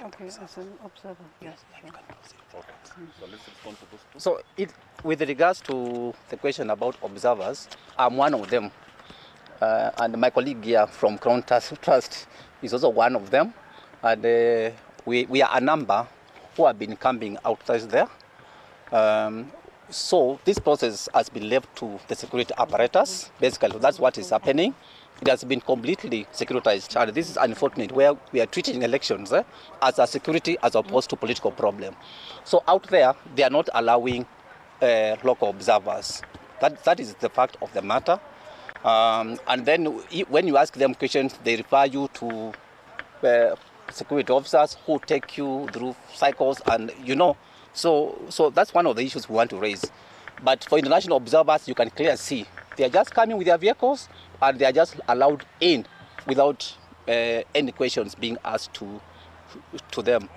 Okay, as an observer, yes. Sure. Okay. So let's respond to those two. So with regards to the question about observers, I'm one of them. And my colleague here from Crown Trust is also one of them. And we are a number who have been camping outside there. So this process has been left to the security apparatus. Basically, that's what is happening. It has been completely securitized. And this is unfortunate, where we are treating elections as a security as opposed to political problem. So out there, they are not allowing local observers. That is the fact of the matter. And then when you ask them questions, they refer you to security officers who take you through cycles, and so that's one of the issues we want to raise. But for international observers, you can clearly see they are just coming with their vehicles and they are just allowed in without any questions being asked to them.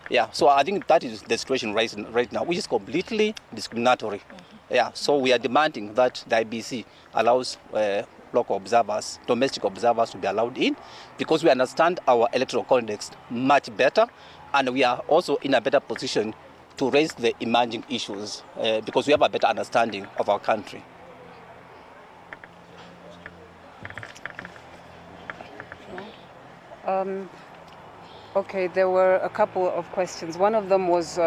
Yeah, so I think that is the situation right now, which is completely discriminatory. Yeah, so we are demanding that the IEBC allows local observers, domestic observers to be allowed in, because we understand our electoral context much better, and we are also in a better position to raise the emerging issues because we have a better understanding of our country. Okay, there were a couple of questions. One of them was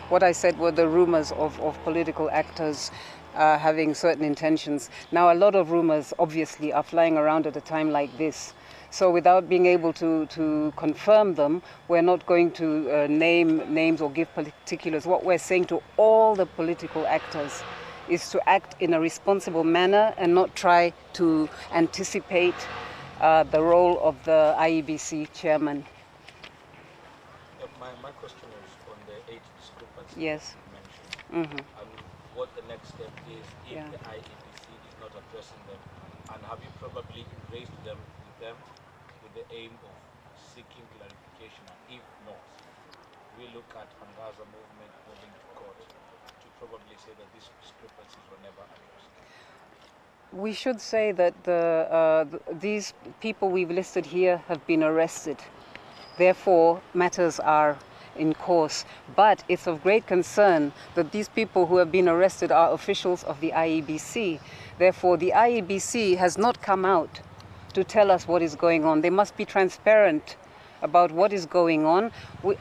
what I said were the rumors of political actors having certain intentions. Now, a lot of rumors, obviously, are flying around at a time like this. So without being able to confirm them, we're not going to name names or give particulars. What we're saying to all the political actors is to act in a responsible manner and not try to anticipate the role of the IEBC chairman. My question is on the age discrepancy Yes. you mentioned, and what the next step is if Yeah. the IEBC is not addressing them, and have you probably raised them with the aim of seeking clarification, and if not, we look at Angaza movement moving to court to probably say that these discrepancies were never addressed? We should say that these people we've listed here have been arrested. Therefore, matters are in course. But it's of great concern that these people who have been arrested are officials of the IEBC. Therefore, the IEBC has not come out to tell us what is going on. They must be transparent about what is going on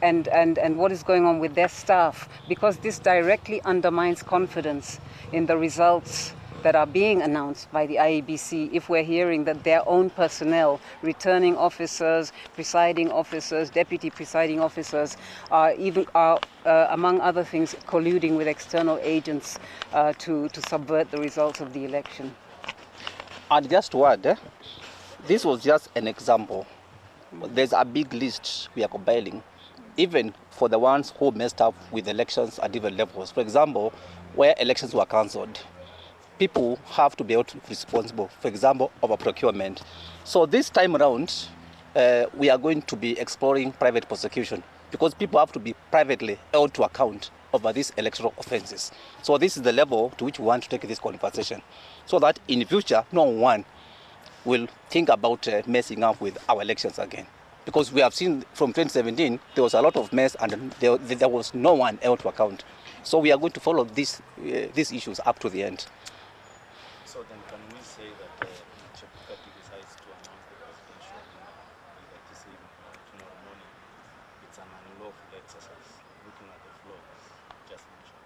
and what is going on with their staff, because this directly undermines confidence in the results that are being announced by the IEBC if we're hearing that their own personnel, returning officers, presiding officers, deputy presiding officers, are among other things, colluding with external agents to subvert the results of the election. And just to add, this was just an example. There's a big list we are compiling, even for the ones who messed up with elections at different levels. For example, where elections were cancelled, people have to be held responsible, for example, over procurement. So this time around, we are going to be exploring private prosecution, because people have to be privately held to account over these electoral offenses. So this is the level to which we want to take this conversation, so that in the future, no one will think about messing up with our elections again. Because we have seen from 2017, there was a lot of mess and there was no one held to account. So we are going to follow these issues up to the end. So then can we say that Chebukati decides to announce the presidential winner either this evening or tomorrow morning? It's an unlawful exercise, looking at the flaws just mentioned.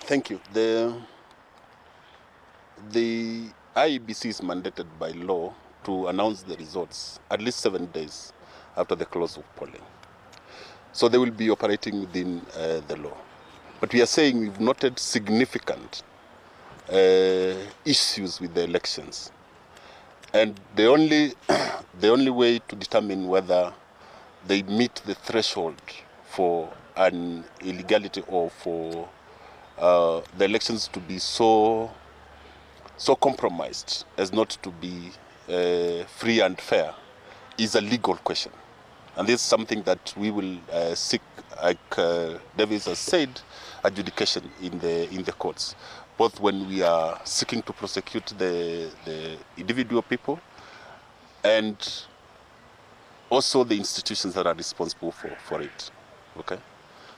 Thank you. The IEBC is mandated by law to announce the results at least 7 days after the close of polling. So they will be operating within the law. But we are saying we've noted significant issues with the elections. And the only way to determine whether they meet the threshold for an illegality or for the elections to be so so compromised as not to be free and fair is a legal question. And this is something that we will seek, like Davis has said, adjudication in the courts, both when we are seeking to prosecute the individual people and also the institutions that are responsible for it. Okay?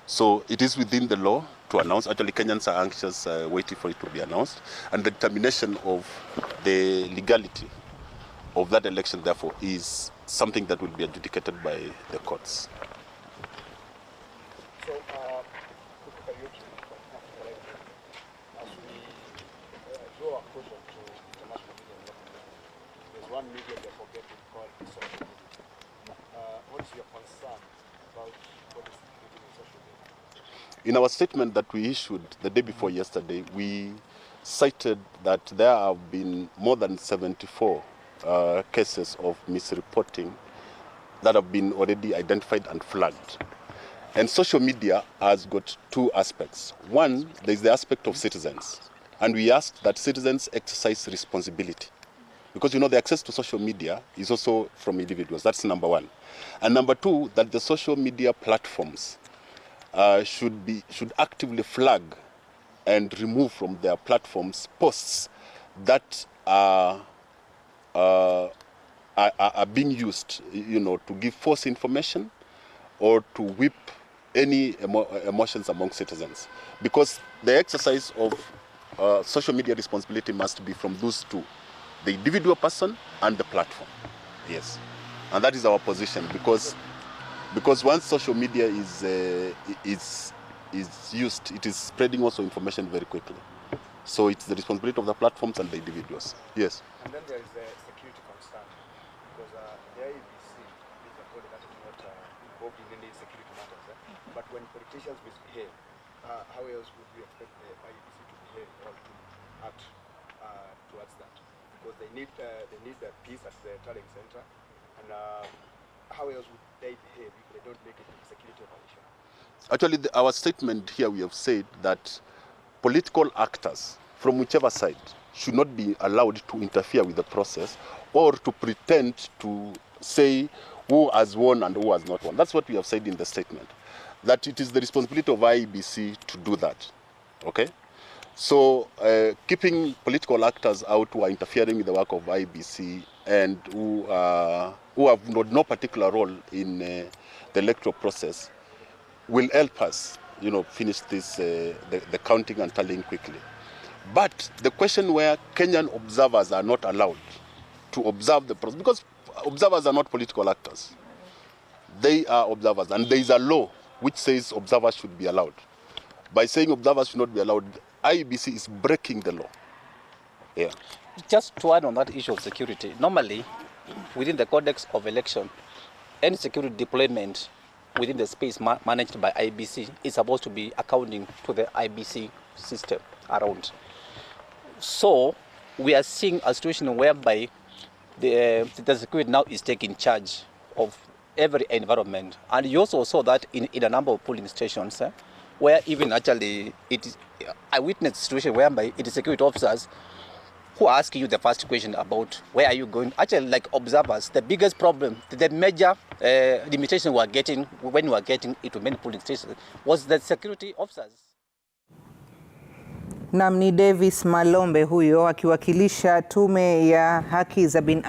So it is within the law to announce. Actually, Kenyans are anxious, waiting for it to be announced. And the determination of the legality of that election, therefore, is something that will be adjudicated by the courts. So, as we draw a closer to international media, there's one media they're forgetting called social media. What's your concern about what is happening in social media? In our statement that we issued the day before yesterday, we cited that there have been more than 74 cases of misreporting that have been already identified and flagged. And social media has got two aspects. One, there's the aspect of citizens. And we asked that citizens exercise responsibility. Because, the access to social media is also from individuals. That's number one. And number two, that the social media platforms should actively flag and remove from their platforms posts that are being used, to give false information or to whip any emotions among citizens. Because the exercise of social media responsibility must be from those two, the individual person and the platform. Yes. And that is our position, because once social media is used, it is spreading also information very quickly. So it's the responsibility of the platforms and the individuals. Yes. And then there is the security concern, because the Iebc is a body that is not involved in any security matters. But when politicians misbehave, how else would we expect the Iebc to behave or to act towards that? Because they need the peace at the tallying center, and how else would they behave if they don't make it a security violation? Actually, our statement here, we have said that political actors from whichever side should not be allowed to interfere with the process or to pretend to say who has won and who has not won. That's what we have said in the statement, that it is the responsibility of Iebc to do that. Okay? So keeping political actors out who are interfering with the work of Iebc and who have no particular role in the electoral process will help us, finish this the counting and tallying quickly. But the question where Kenyan observers are not allowed to observe the process, because observers are not political actors. They are observers, and there is a law which says observers should be allowed. By saying observers should not be allowed, Iebc is breaking the law. Yeah. Just to add on that issue of security, normally within the Codex of Election, any security deployment within the space managed by Iebc is supposed to be accounting to the Iebc system around. So we are seeing a situation whereby the security now is taking charge of every environment. And you also saw that in a number of polling stations, where even actually I witnessed a situation whereby it is security officers who ask you the first question about where are you going. Actually, like observers, the biggest problem, the major limitation we are getting when we are getting into many polling stations was the security officers. Nam ni Davis Malombe huyo akiwakilisha Tume ya Haki za Binadamu.